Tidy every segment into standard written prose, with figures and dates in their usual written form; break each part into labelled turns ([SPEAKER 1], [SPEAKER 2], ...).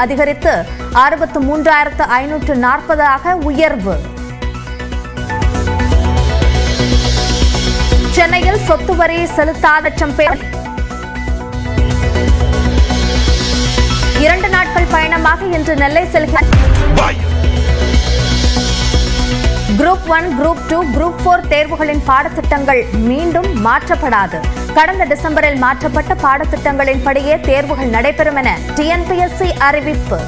[SPEAKER 1] அதிகரித்து 63,540 உயர்வு. சென்னையில் சொத்து வரி செலுத்தாத லட்சம் பேர் 2 நாட்கள் பயணமாக இன்று நெல்லை செல்கிறார். குரூப் 1, குரூப் 2, குரூப் 4 தேர்வுகளின் பாடத்திட்டங்கள் மீண்டும் மாற்றப்படாது. கடந்த டிசம்பரில் மாற்றப்பட்ட பாடத்திட்டங்களின் படியே தேர்வுகள் நடைபெறும் என டிஎன்பிஎஸ்சி அறிவிப்பு.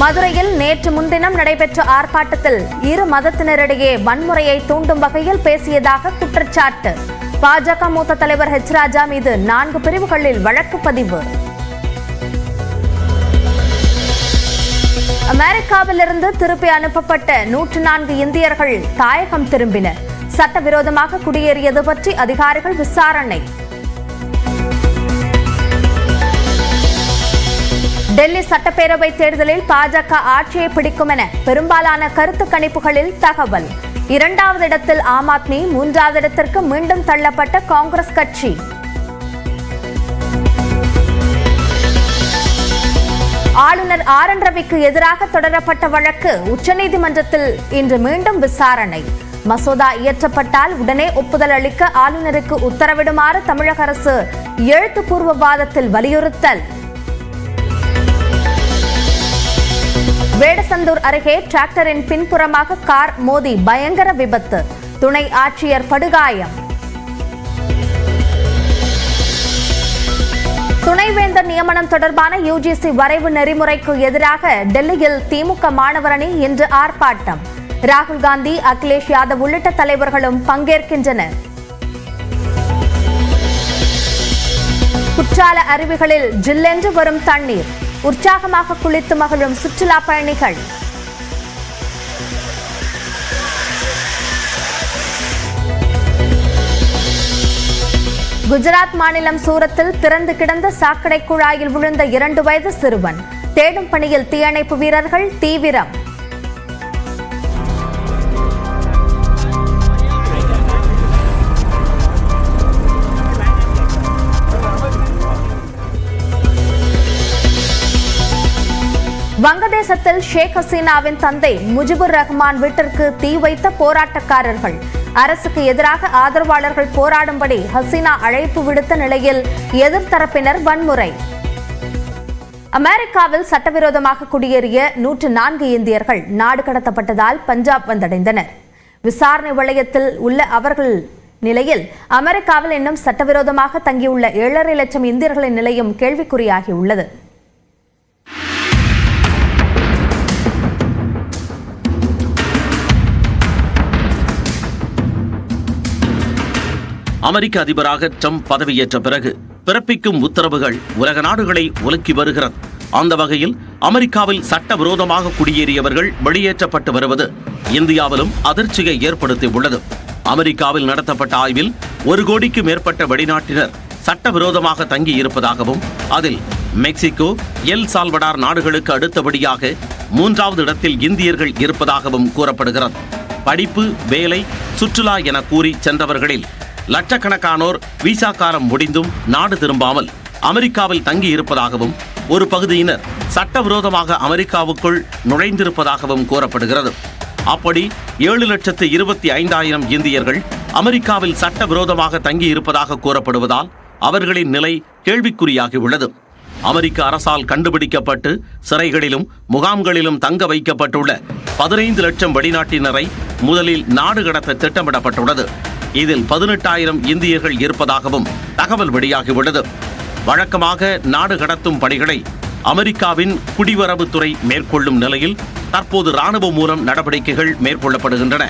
[SPEAKER 1] மதுரையில் நேற்று முன்தினம் நடைபெற்ற ஆர்ப்பாட்டத்தில் இரு மதத்தினரிடையே வன்முறையை தூண்டும் வகையில் பேசியதாக குற்றச்சாட்டு. பாஜக மூத்த தலைவர் ஹெச் ராஜா மீது 4 பிரிவுகளில் வழக்கு பதிவு. அமெரிக்காவிலிருந்து திருப்பி அனுப்பப்பட்ட 104 இந்தியர்கள் தாயகம் திரும்பினர். சட்டவிரோதமாக குடியேறியது பற்றி அதிகாரிகள் விசாரணை. டெல்லி சட்டப்பேரவை தேர்தலில் பாஜக ஆட்சியை பிடிக்கும் என பெரும்பாலான கருத்து கணிப்புகளில் தகவல். 2வது இடத்தில் ஆம் ஆத்மி, 3வது இடத்திற்கு மீண்டும் தள்ளப்பட்ட காங்கிரஸ் கட்சி. ஆளுநர் RN ரவிக்கு எதிராக தொடரப்பட்ட வழக்கு உச்சநீதிமன்றத்தில் இன்று மீண்டும் விசாரணை. மசோதா இயற்றப்பட்டால் உடனே ஒப்புதல் அளிக்க ஆளுநருக்கு உத்தரவிடுமாறு தமிழக அரசு எழுத்துப்பூர்வ வாதத்தில் வலியுறுத்தல். வேடசந்தூர் அருகே டிராக்டரின் பின்புறமாக கார் மோதி பயங்கர விபத்து. துணை ஆட்சியர் படுகாயம். துணைவேந்தர் நியமனம் தொடர்பான UGC வரைவு நெறிமுறைக்கு எதிராக டெல்லியில் திமுக மாணவர் அணி இன்று ஆர்ப்பாட்டம். ராகுல் காந்தி, அகிலேஷ் யாதவ் உள்ளிட்ட தலைவர்களும் பங்கேற்கின்றனர். குற்றால அருவிகளில் ஜில்லென்று வரும் தண்ணீர். உற்சாகமாக குளித்து மகிழும் சுற்றுலா பயணிகள். குஜராத் மாநிலம் சூரத்தில் திறந்து கிடந்த சாக்கடை குழாயில் விழுந்த 2 வயது சிறுவன். தேடும் பணியில் தீயணைப்பு வீரர்கள் தீவிரம். வங்கதேசத்தில் ஷேக் ஹசீனாவின் தந்தை முஜிபுர் ரஹ்மான் வீட்டிற்கு தீ வைத்த போராட்டக்காரர்கள். அரசுக்கு எதிராக ஆதரவாளர்கள் போராடும்படி ஹசீனா அழைப்பு விடுத்த நிலையில் எதிர்த்தரப்பினர் வன்முறை. அமெரிக்காவில் சட்டவிரோதமாக குடியேறிய 104 இந்தியர்கள் நாடு கடத்தப்பட்டதால் பஞ்சாப் வந்தடைந்தனர். விசாரணை வளையத்தில் உள்ள அவர்கள் நிலையில் அமெரிக்காவில் இன்னும் சட்டவிரோதமாக தங்கியுள்ள 7.5 லட்சம் இந்தியர்களின் நிலையும் கேள்விக்குறியாகியுள்ளது.
[SPEAKER 2] அமெரிக்க அதிபராக ட்ரம்ப் பதவியேற்ற பிறகு பிறப்பிக்கும் உத்தரவுகள் உலக நாடுகளை உலுக்கி வருகிறது. அந்த வகையில் அமெரிக்காவில் சட்டவிரோதமாக குடியேறியவர்கள் வெளியேற்றப்பட்டு வருவது இந்தியாவிலும் அதிர்ச்சியை ஏற்படுத்தியுள்ளது. அமெரிக்காவில் நடத்தப்பட்ட ஆய்வில் 1 கோடிக்கு மேற்பட்ட வெளிநாட்டினர் சட்டவிரோதமாக தங்கியிருப்பதாகவும் அதில் மெக்சிகோ, எல் சால்வடார் நாடுகளுக்கு அடுத்தபடியாக 3வது இடத்தில் இந்தியர்கள் இருப்பதாகவும் கூறப்படுகிறது. படிப்பு, வேலை, சுற்றுலா என கூறி சென்றவர்களில் லட்சக்கணக்கானோர் விசா காலம் முடிந்தும் நாடு திரும்பாமல் அமெரிக்காவில் தங்கி இருப்பதாகவும் ஒரு பகுதியினர் சட்டவிரோதமாக அமெரிக்காவுக்குள் நுழைந்திருப்பதாகவும் கூறப்படுகிறது. அப்படி 7,25,000 இந்தியர்கள் அமெரிக்காவில் சட்டவிரோதமாக தங்கி இருப்பதாக கூறப்படுவதால் அவர்களின் நிலை கேள்விக்குறியாகியுள்ளது. அமெரிக்க அரசால் கண்டுபிடிக்கப்பட்டு சிறைகளிலும் முகாம்களிலும் தங்க வைக்கப்பட்டுள்ள 15 லட்சம் வெளிநாட்டினரை முதலில் நாடு கடத்த திட்டமிடப்பட்டுள்ளது. இதில் 18,000 இந்தியர்கள் இருப்பதாகவும் தகவல் வெளியாகியுள்ளது. வழக்கமாக நாடு கடத்தும் பணிகளை அமெரிக்காவின் குடிவரவுத்துறை மேற்கொள்ளும் நிலையில் தற்போது ராணுவம் மூலம் நடவடிக்கைகள் மேற்கொள்ளப்படுகின்றன.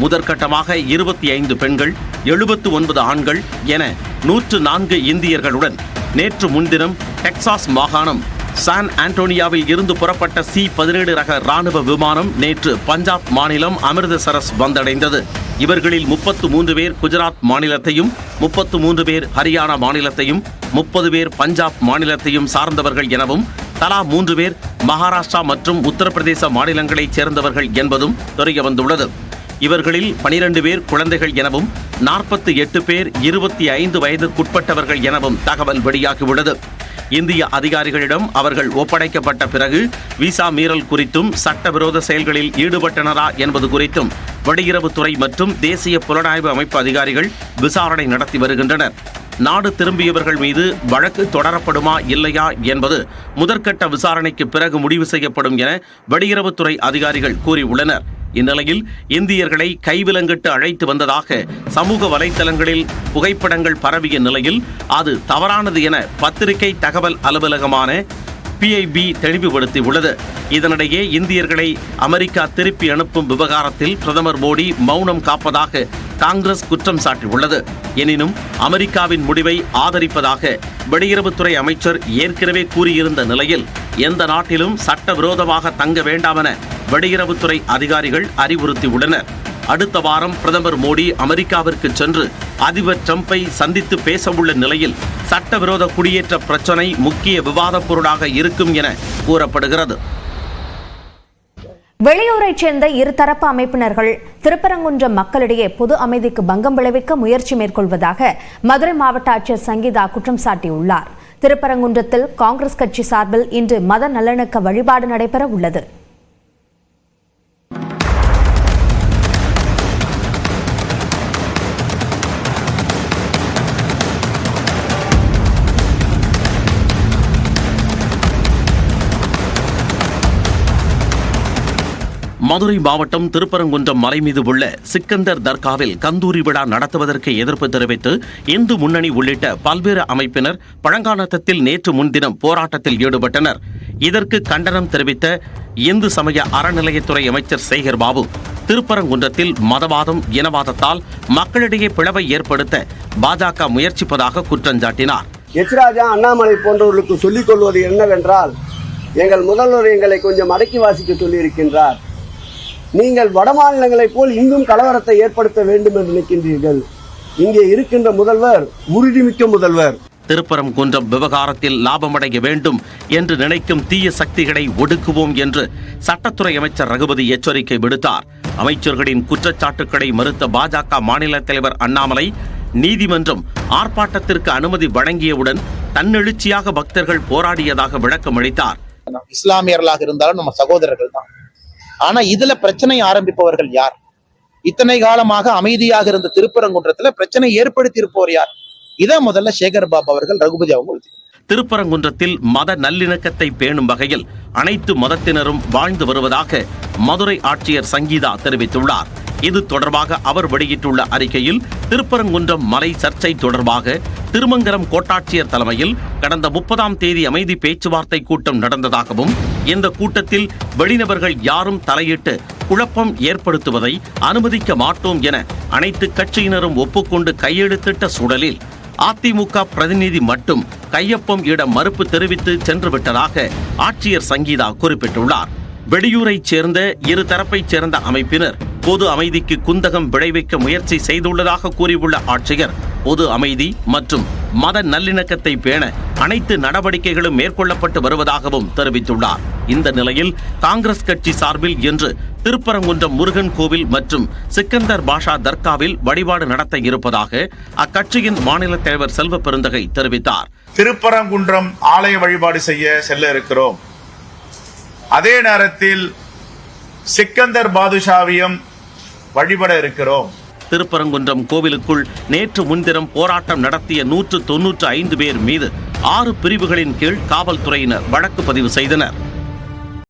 [SPEAKER 2] முதற்கட்டமாக 25 பெண்கள், 79 ஆண்கள் என 104 இந்தியர்களுடன் நேற்று முன்தினம் டெக்சாஸ் மாகாணம் சான் ஆண்டோனியாவில் இருந்து புறப்பட்ட C-17 ரக ராணுவ விமானம் நேற்று பஞ்சாப் மாநிலம் அமிர்தசரஸ் வந்தடைந்தது. இவர்களில் 33 பேர் குஜராத் மாநிலத்தையும், 33 பேர் ஹரியானா மாநிலத்தையும், 30 பேர் பஞ்சாப் மாநிலத்தையும் சார்ந்தவர்கள் எனவும் தலா 3 பேர் மகாராஷ்டிரா மற்றும் உத்தரப்பிரதேச மாநிலங்களைச் சேர்ந்தவர்கள் என்பதும் தெரியவந்துள்ளது. இவர்களில் 12 பேர் குழந்தைகள் எனவும் 48 பேர் 25 வயதுக்குட்பட்டவர்கள் எனவும் தகவல் வெளியாகியுள்ளது. இந்திய அதிகாரிகளிடம் அவர்கள் ஒப்படைக்கப்பட்ட பிறகு விசா மீறல் குறித்தும் சட்டவிரோத செயல்களில் ஈடுபட்டனரா என்பது குறித்தும் வெளியுறவுத்துறை மற்றும் தேசிய புலனாய்வு அமைப்பு அதிகாரிகள் விசாரணை நடத்தி வருகின்றனர். நாடு திரும்பியவர்கள் மீது வழக்கு தொடரப்படுமா இல்லையா என்பது முதற்கட்ட விசாரணைக்கு பிறகு முடிவு செய்யப்படும் என வெளியுறவுத்துறை அதிகாரிகள் கூறியுள்ளனர். இந்நிலையில் இந்தியர்களை கைவிலங்கிட்டு அழைத்து வந்ததாக சமூக வலைதளங்களில் புகைப்படங்கள் பரவிய நிலையில் அது தவறானது என பத்திரிகை தகவல் அலுவலகமான PIB தெளிவுபடுத்தியுள்ளது. இதனிடையே இந்தியர்களை அமெரிக்கா திருப்பி அனுப்பும் விவகாரத்தில் பிரதமர் மோடி மௌனம் காப்பதாக காங்கிரஸ் குற்றம் சாட்டியுள்ளது. எனினும் அமெரிக்காவின் முடிவை ஆதரிப்பதாக வெளியுறவுத்துறை அமைச்சர் ஏற்கனவே கூறியிருந்த நிலையில் எந்த நாட்டிலும் சட்டவிரோதமாக தங்க வேண்டாம் என வெளியுறவுத்துறை அதிகாரிகள் அறிவுறுத்தியுள்ளனர். அடுத்த வாரம் பிரதமர் மோடி அமெரிக்காவிற்கு சென்று அதிபர் டிரம்பை சந்தித்து பேசவுள்ள நிலையில் சட்டவிரோத குடியேற்ற பிரச்சினை முக்கிய விவாதப் பொருளாக இருக்கும் என கூறப்படுகிறது.
[SPEAKER 1] வெளியூரைச் சேர்ந்த இருதரப்பு அமைப்பினர்கள் திருப்பரங்குன்றம் மக்களிடையே பொது அமைதிக்கு பங்கம் விளைவிக்க முயற்சி மேற்கொள்வதாக மதுரை மாவட்ட ஆட்சியர் சங்கீதா குற்றம் சாட்டியுள்ளார். திருப்பரங்குன்றத்தில் காங்கிரஸ் கட்சி சார்பில் இன்று மத நல்லிணக்க வழிபாடு நடைபெற உள்ளது.
[SPEAKER 2] மதுரை மாவட்டம் திருப்பரங்குன்றம் மலை மீது உள்ள சிக்கந்தர் தர்காவில் கந்தூரி விழா நடத்துவதற்கு எதிர்ப்பு தெரிவித்து இந்து முன்னணி உள்ளிட்ட பல்வேறு அமைப்பினர் பழங்கானத்தில் நேற்று முன்தினம் போராட்டத்தில் ஈடுபட்டனர். இதற்கு கண்டனம் தெரிவித்த இந்து சமய அறநிலையத்துறை அமைச்சர் சேகர் பாபு திருப்பரங்குன்றத்தில் மதவாதம் இனவாதத்தால் மக்களிடையே பிளவை ஏற்படுத்த பாஜக முயற்சிப்பதாக குற்றஞ்சாட்டினார்.
[SPEAKER 3] எச் ராஜா அண்ணாமலை போன்றவர்களுக்கு சொல்லிக் கொள்வது என்னவென்றால், எங்கள் முதல்வர் எங்களை கொஞ்சம் அடக்கி வாசிக்க சொல்லியிருக்கின்றார். நீங்கள் வடமாநிலங்களைப் போல் இங்கும் கலவரத்தை ஏற்படுத்த வேண்டும் என்று நினைக்கின்றீர்கள். இங்கே இருக்கின்ற முதல்வர் உறுதிமிக்க முதல்வர்.
[SPEAKER 2] திருப்பரங்குன்றம் விவகாரத்தில் லாபமடைய வேண்டும் என்று நினைக்கும் தீய சக்திகளை ஒடுக்குவோம் என்று சட்டத்துறை அமைச்சர் ரகுபதி எச்சரிக்கை விடுத்தார். அமைச்சர்களின் குற்றச்சாட்டுக்களை மறுத்த பாஜக மாநில தலைவர் அண்ணாமலை நீதிமன்றம் ஆர்ப்பாட்டத்திற்கு அனுமதி வழங்கியவுடன் தன்னெழுச்சியாக பக்தர்கள் போராடியதாக விளக்கம் அளித்தார்.
[SPEAKER 4] இஸ்லாமியர்களாக இருந்தாலும் நம்ம சகோதரர்கள் தான். ஆனா இதுல பிரச்சனை ஆரம்பிப்பவர்கள் யார்? இத்தனை காலமாக அமைதியாக இருந்த திருப்பரங்குன்றத்துல பிரச்சனை ஏற்படுத்தி இருப்பவர் யார்? இதை முதல்ல சேகர் பாபு அவர்கள் ரகுபதி அவங்க
[SPEAKER 2] திருப்பரங்குன்றத்தில் மத நல்லிணக்கத்தை பேணும் வகையில் அனைத்து மதத்தினரும் வாழ்ந்து வருவதாக மதுரை ஆட்சியர் சங்கீதா தெரிவித்துள்ளார். இது தொடர்பாக அவர் வெளியிட்டுள்ள அறிக்கையில் திருப்பரங்குன்றம் மலை சர்ச்சை தொடர்பாக திருமங்கலம் கோட்டாட்சியர் தலைமையில் கடந்த 30ஆம் தேதி அமைதி பேச்சுவார்த்தை கூட்டம் நடந்ததாகவும் இந்த கூட்டத்தில் வெளிநபர்கள் யாரும் தலையிட்டு குழப்பம் ஏற்படுத்துவதை அனுமதிக்க மாட்டோம் என அனைத்து கட்சியினரும் ஒப்புக்கொண்டு கையெழுத்திட்ட சூழலில் அதிமுக பிரதிநிதி மட்டும் கையொப்பம் இட மறுப்பு தெரிவித்து சென்று விட்டதாக ஆட்சியர் சங்கீதா குறிப்பிட்டுள்ளார். வெளியூரைச் சேர்ந்த இரு தரப்பைச் சேர்ந்த அமைப்பினர் பொது அமைதிக்கு குந்தகம் விளைவிக்க முயற்சி செய்துள்ளதாக கூறியுள்ள ஆட்சியர் பொது அமைதி மற்றும் மத நல்லிணக்கத்தை பேண அனைத்து நடவடிக்கைகளும் மேற்கொள்ளப்பட்டு வருவதாகவும் தெரிவித்துள்ளார். இந்த நிலையில் காங்கிரஸ் கட்சி சார்பில் இன்று திருப்பரங்குன்றம் முருகன் கோவில் மற்றும் சிக்கந்தர் பாஷா தர்காவில் வழிபாடு நடத்த இருப்பதாக அக்கட்சியின் மாநில தலைவர் செல்வ பெருந்தகை தெரிவித்தார்.
[SPEAKER 5] திருப்பரங்குன்றம் ஆலய வழிபாடு செய்ய செல்ல இருக்கிறோம். அதே நேரத்தில் சிக்கந்தர் பாதுஷாவையும் வழிபட இருக்கிறோம்.
[SPEAKER 2] திருப்பரங்குன்றம் கோவிலுக்குள் நேற்று முன்தினம் போராட்டம் நடத்திய 195 பேர் மீது 6 பிரிவுகளின் கீழ் காவல்துறையினர் வழக்கு பதிவு செய்தனர்.